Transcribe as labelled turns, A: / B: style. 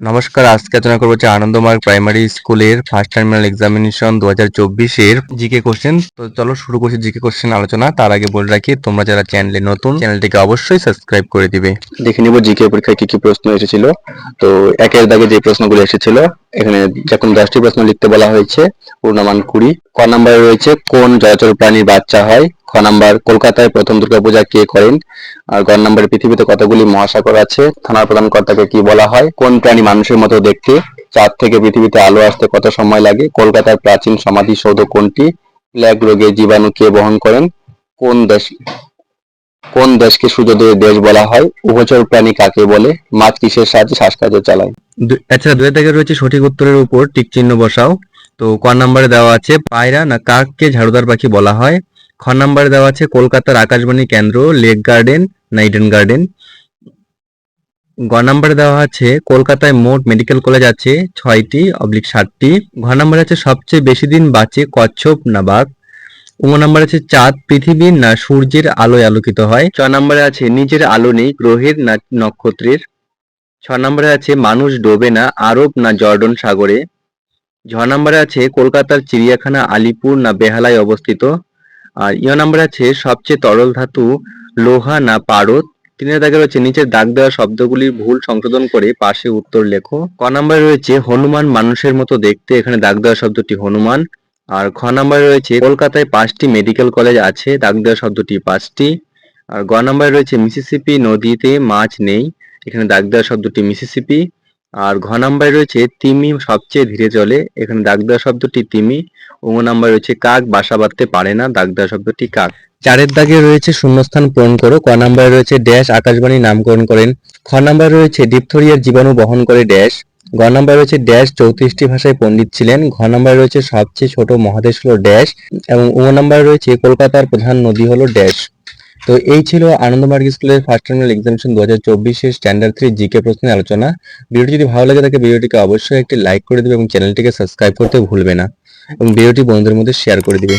A: নমস্কার, আজকে আলোচনা করবো যে আনন্দমার্গ প্রাইমারি স্কুলের ফার্স্ট টার্মিনাল এক্সামিনেশন 2024-এর জিকে কোশ্চেন। তো চলো শুরু করছি জিকে কোশ্চেন আলোচনা। তার আগে বলে রাখি, তোমরা যারা চ্যানেলে নতুন, চ্যানেলটিকে অবশ্যই সাবস্ক্রাইব করে দিবে।
B: দেখে নিব জিকে পরীক্ষায় কি কি প্রশ্ন এসেছিল। তো একের দাগে যে প্রশ্নগুলো এসেছিল, এখানে যখন 10টি প্রশ্ন লিখতে বলা হয়েছে, পূর্ণমান 20। ক নাম্বারে রয়েছে কোন জলচর প্রাণীর বাচ্চা হয়। খ নাম্বার কলকাতায় প্রথম দুর্গাপূজা কে করেন। আর গ নাম্বারে পৃথিবীতে কতগুলি মহাসাগর আছে। থানার প্রধান কর্তাকে কি বলা হয়। কোন প্রাণী মানুষের মতো দেখতে। চাঁদ থেকে পৃথিবীতে আলো আসতে কত সময় লাগে। কলকাতার প্রাচীন সমাধিসৌধ কোনটি। প্লেগ রোগের জীবাণু কে বহন করেন। কোন দেশকে সূর্যোদয়ের দেশ বলা হয়। উভচর প্রাণী কাকে বলে। মাছ কিসের সাহায্যে শ্বাসকার্য চালায়।
A: আচ্ছা, দুয়ের দাগে রয়েছে সঠিক উত্তরের উপর টিক চিহ্ন বসাও। তো ক নাম্বারে দেওয়া আছে পায়রা না কাককে ঝাড়ুদার পাখি বলা হয়। খ নাম্বারে দেওয়া আছে কলকাতার আকাশবাণী কেন্দ্র লেক গার্ডেন না ইডেন গার্ডেন। গ নাম্বারে দেওয়া আছে কলকাতায় মোট মেডিকেল কলেজ আছে 6টি/7টি। ঘ নাম্বারে আছে সবচেয়ে বেশি দিন বাঁচে কচ্ছপ না বাঘ। ঙ নাম্বারে আছে চাঁদ পৃথিবীর না সূর্যের আলোয় আলোকিত হয়। চ নাম্বারে আছে নিজের আলো নেই গ্রহের না নক্ষত্রের। ছ নাম্বারে আছে মানুষ ডোবে না আরব না জর্ডন সাগরে। ঝ নাম্বারে আছে কলকাতার চিড়িয়াখানা আলিপুর না বেহালায় অবস্থিত। আর ইয় নাম্বারে আছে সবচেয়ে তরল ধাতু লোহা না পারদ। তিনের দাগে রয়েছে নিচের দাগ দেওয়া শব্দগুলির ভুল সংশোধন করে পাশে উত্তর লেখো। ক নাম্বারে রয়েছে হনুমান মানুষের মতো দেখতে, এখানে দাগ দেওয়া শব্দটি হনুমান। আর খ নাম্বারে রয়েছে কলকাতায় 5টি মেডিকেল কলেজ আছে, দাগ দেওয়া শব্দটি 5টি। আর গ নাম্বারে রয়েছে মিসিসিপি নদীতে মাছ নেই, এখানে দাগ দেওয়া শব্দটি মিসিসিপি। আর ঘ নাম্বারে রয়েছে তিমি সবচেয়ে ধীরে চলে, এখানে দাগ দেওয়া শব্দটি তিমি। ও নাম্বার রয়েছে কাক বাসা বাঁধতে পারে না, দাগ দেওয়া শব্দটি কাক। চারের দাগে রয়েছে শূন্যস্থান পূরণ করো। ক নাম্বারে রয়েছে ড্যাশ আকাশবাণী নামকরণ করেন। খ নাম্বারে রয়েছে ডিপথোরিয়ার জীবাণু বহন করে ড্যাশ। গ নাম্বারে রয়েছে ড্যাশ 34টি ভাষায় পণ্ডিত ছিলেন। ঘ নাম্বারে রয়েছে সবচেয়ে ছোট মহাদেশ হলো ড্যাশ। এবং ও নাম্বারে রয়েছে কলকাতার প্রধান নদী হলো ড্যাশ। তো এই ছিল আনন্দমার্গ স্কুলের ফার্স্ট টার্মিনাল এক্সামিনেশন 2024-এর স্ট্যান্ডার্ড 3 জিকে প্রশ্নের আলোচনা। ভিডিওটি যদি ভালো লাগে থাকে ভিডিওটিকে অবশ্যই একটি লাইক করে দিবে এবং চ্যানেলটিকে সাবস্ক্রাইব করতে ভুলবে না এবং ভিডিওটি বন্ধুদের মধ্যে শেয়ার করে দিবে।